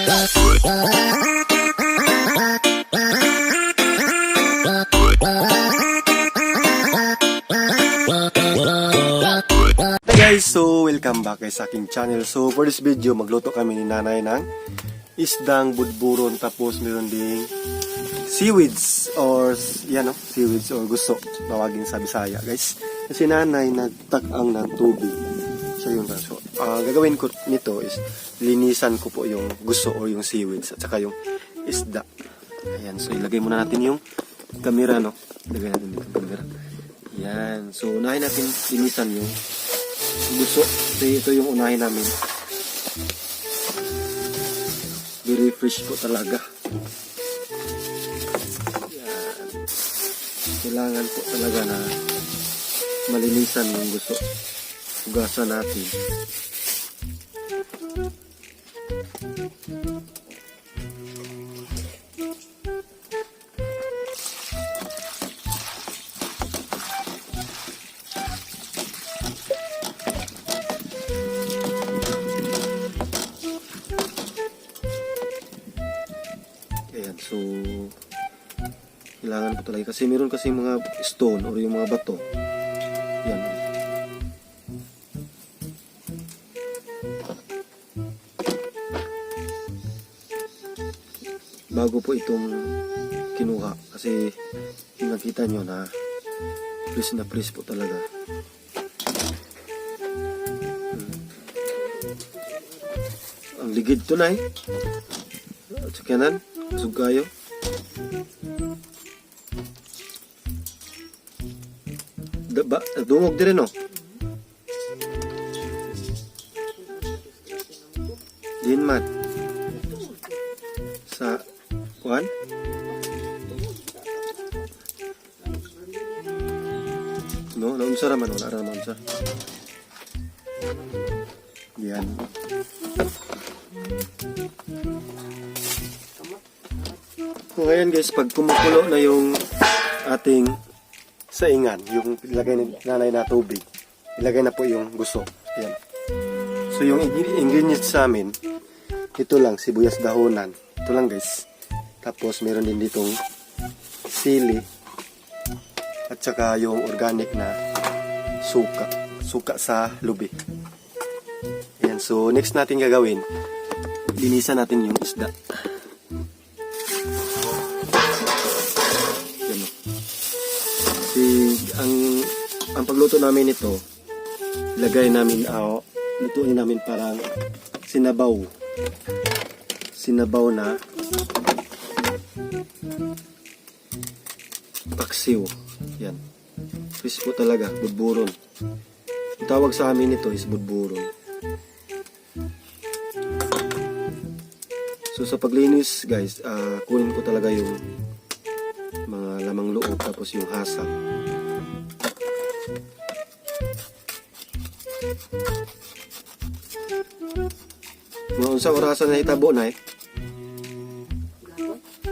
Hey guys, so welcome back sa aking channel. So for this video, magluto kami ni Nanay ng isdang budburon, tapos meron ding seaweeds or yan no, seaweeds or guso tawagin sa Bisaya guys. Kasi Nanay nagtak-ang ng tubig. So yun lang. So gagawin ko nito is linisan ko po yung guso or yung seaweeds at saka yung isda. Ayan, so ilagay muna natin yung camera no. Ilagay natin dito yung camera. Yan. So unahin natin linisan yung guso. Kasi ito yung unahin namin. Very fresh po talaga. Yan. Kailangan po talaga na malinisan yung guso. Hugasan natin. Ayan, so kailangan po talaga kasi meron kasi mga stone or yung mga bato. Yan. Bago po itong kinuha kasi nakita nyo na fresh po talaga. Ang ligid to na at sa kanan sugayo. Dungog din no. Din man sa kuan. No, naunsa ra man wala ra man sa. Yan. So ngayon guys, pag kumukulo na yung ating saingan, yung ilagay ni Nanay na tubig, ilagay na po yung guso. Yan. So yung ingredients sa amin, ito lang, sibuyas dahonan. Ito lang guys. Tapos meron din ditong sili at saka yung organic na suka sa lubi. Yan. So next natin gagawin, linisan natin yung isda. Ang pagluto namin ito, ilagay namin, lutuin namin parang sinabaw na paksiw. Yan, fish po talaga, budburon. Ang tawag sa amin ito is budburon. So sa paglinis guys, kunin ko talaga yung mga lamang loob tapos yung hasang. Mga unsang orasan na hitabo na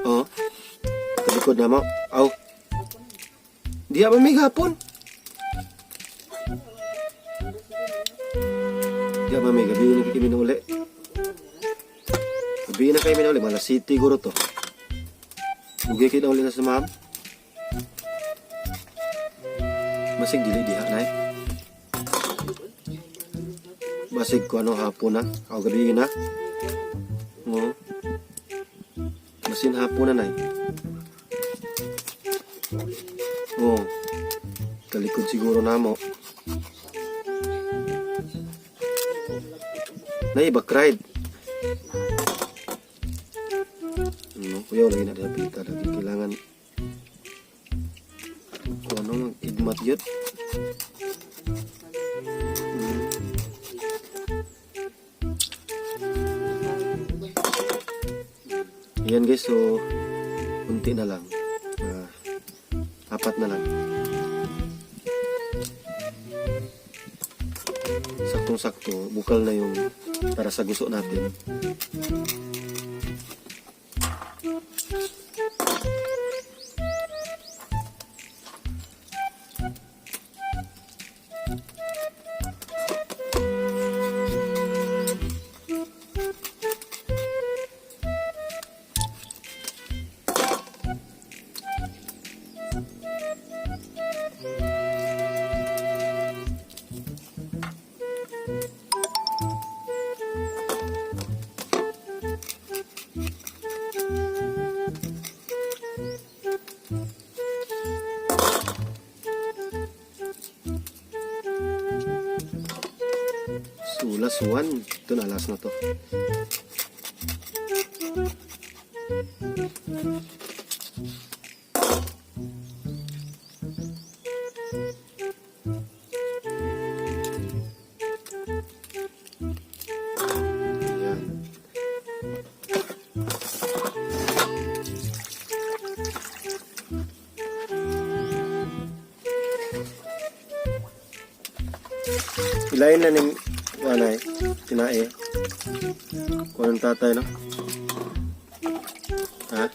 oh, talikod na mo. Aw, di ba may hapon? Di ba may gabi na kami uli? Gabi na kayo uli, malas city guro to. Bugay kayo na uli na sa ma'am. Masig dili diha na Basig ko ano hapon na. O gabi na. O. Masin hapon na O. Kalikod siguro na mo. Back ride. Kuya lagi na dapita lagi kailangan. Kung ano igmat yun. Ayan guys, so kunti na lang, 4 na lang, saktong-sakto, bukal na yung para sa guso natin. last one. Ito na, last na to. Ilayin na ng Nanay, tinae. Kung anong tatay, no? Ha?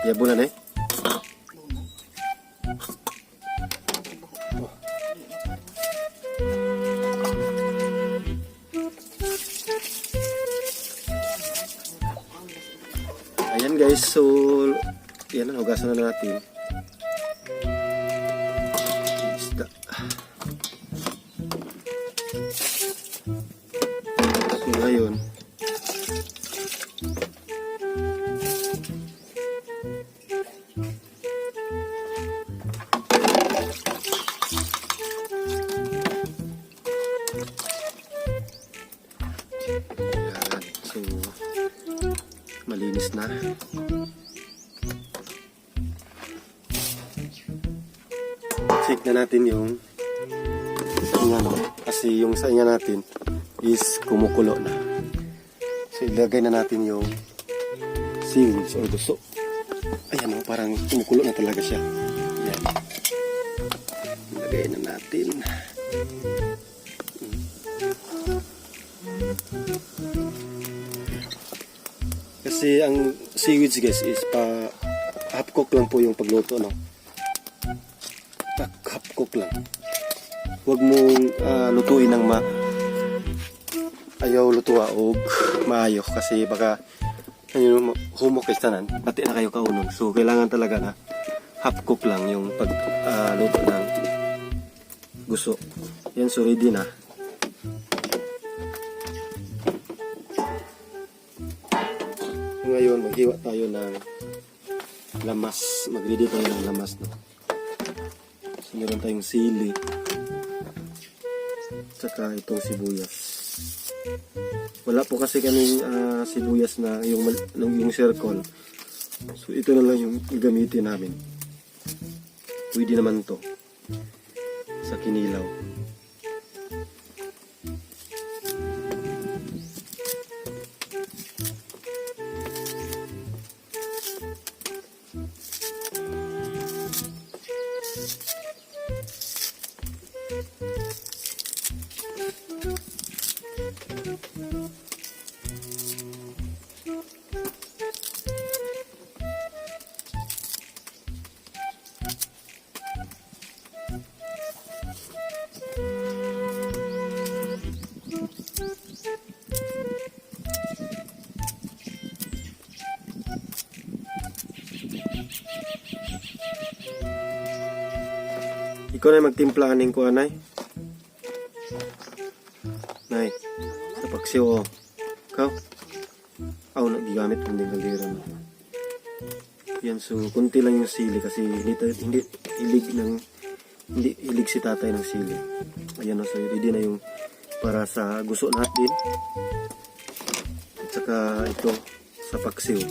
Yabo na, eh? Oh. Ayan guys, so yan na, hugasan na natin. Ngayon so malinis na. Check na natin yung sainga, no? Kasi yung sainga natin is kumukulo na. So ilagay na natin yung seaweeds or guso. Ayan o, parang kumukulo na talaga siya. Ayan. Ilagay na natin. Kasi ang seaweeds guys is half cook lang po yung pagluto, no? Half cook lang. Huwag mong lutuin ng ayaw lutuwa o maayo kasi baka humok istanan, pati na kayo kaunon. So kailangan talaga na half cook lang yung pagluto ng guso. Yan, so ready na. Ngayon maghiwa tayo ng lamas. Mag-ready tayo ng lamas, no? So meron tayong sili tsaka itong sibuyas. Wala po kasi kaming sibuyas na yung circle. So ito na lang yung gagamitin namin. Pwede naman to sa kinilaw. Ikaw na magtimplahanin ko, Nanay. Nay, sa paksiw, oh. Ikaw? Nagigamit kong din kaldera. Yan, so, kunti lang yung sili kasi hindi hilig si tatay ng sili. Ayan, so, ready na yung para sa guso natin. At saka ito, sa paksiw.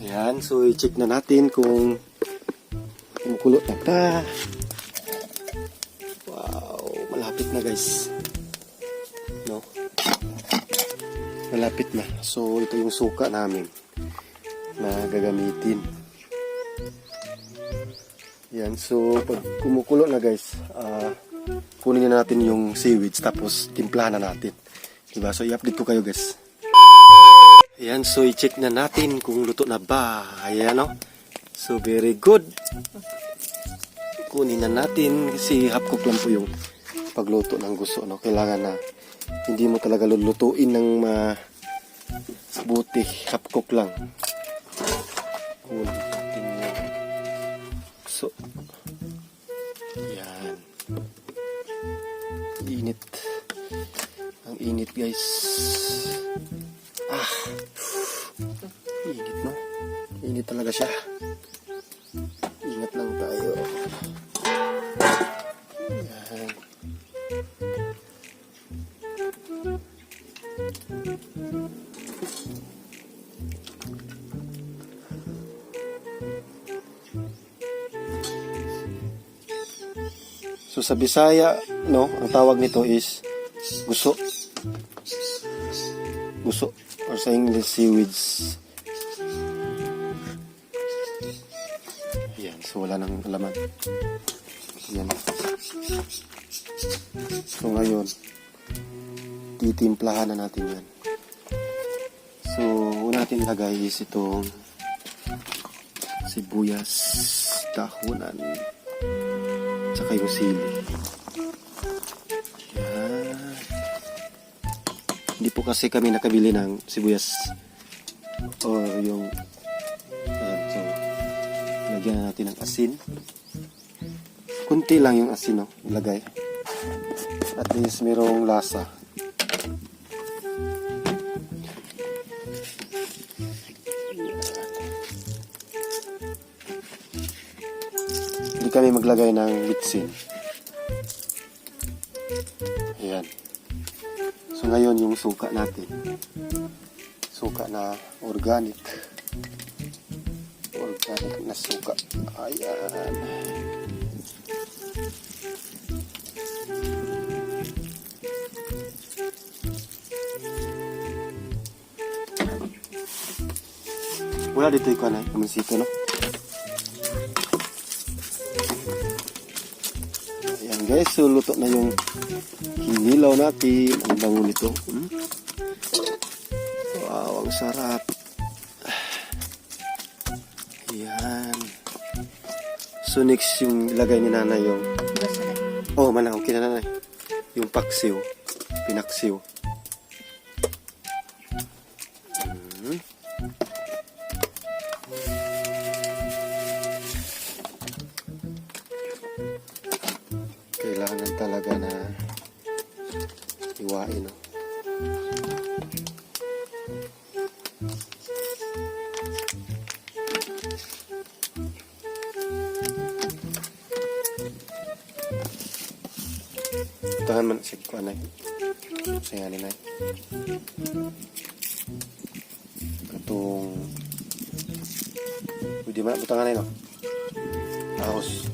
Ayan, so, i-check na natin kung kumukulo na pa. Wow, malapit na guys. No? Malapit na. So ito yung suka namin na gagamitin. Yan, so pag kumukulo na guys, kunin na natin yung seaweeds tapos timplahan na natin. Diba? So i-update ko kayo guys. Ayan, so i-check na natin kung luto na ba. Ayan, no? So very good. Kunin na natin kasi half cook lang po yung pagluto ng guso, no? Kailangan na hindi mo talaga lulutuin ng buti. Half cook lang. Kunin natin yung guso. Yan. Init. Ang init guys. Init, no? Init talaga siya. Ingat lang tayo. Yan. So sa Bisaya, no, ang tawag nito is guso. Guso or sa English seaweeds. Ayan, so wala nang laman. Ayan. So ngayon, titimplahan na natin yan. So, una natin ilagay is itong sibuyas, dahunan, tsaka yung sili. Yan. Hindi po kasi kami nakabili ng sibuyas or yung yan. So, lagyan na natin ng asin. Kunti lang yung asin, no? Ilagay. At least mayroong lasa. Hindi kami maglagay ng bitsin. Ayan. So ngayon yung suka natin. Suka na organic. Organic na suka. Ayan. Wala dito yung kanay, kamansito, no? Ayan guys, so luto na yung kinilaw natin. Ang bango nito. Wow, ang sarap. Ayan. So next yung ilagay ni Nanay yung... Oh, manang, okay na Nanay. Yung paksiw. Pinaksiw. Kailangan talaga na iwain, no? Tahan man si Nanay. Saya ni Nanay. Katong pwede ba butangan Nanay, no? Ahos.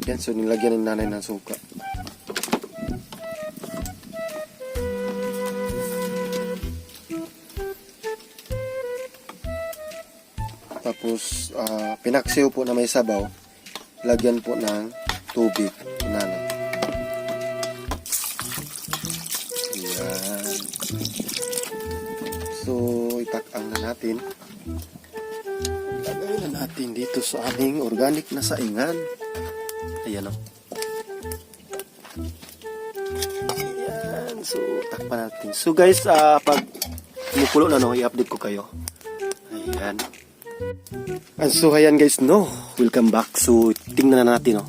Yan, so nilagyan ng Nanay ng suka. Tapos, pinaksiw po na may sabaw. Lagyan po ng tubig, Nanay. Yan. So, itakang na natin. Lagay na natin dito sa aming organic na saingan. Ayan o. Ayan. So, takpan natin. So, guys, pag kumukulo na, no, i-update ko kayo. Ayan. And so, ayan guys, no. Welcome back. So, tingnan na natin, no.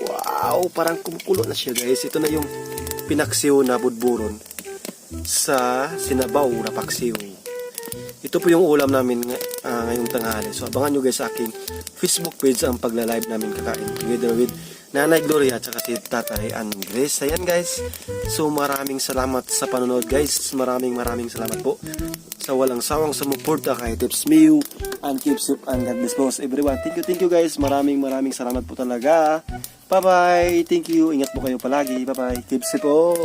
Wow, parang kumukulo na siya, guys. Ito na yung pinaksiw na budburon sa sinabaw na paksiw. Ito po yung ulam namin ngayong tanghali. So abangan nyo guys sa aking Facebook page ang pagla-live namin kakain together with Nanay Gloria at saka si Tatay Andres. Ayan guys. So maraming salamat sa panonood guys. Maraming salamat po sa walang sawang sumuporta kay TipsMeYou and keeps up and God bless po everyone. Thank you guys. Maraming salamat po talaga. Bye bye. Thank you. Ingat po kayo palagi. Bye bye. Tips po.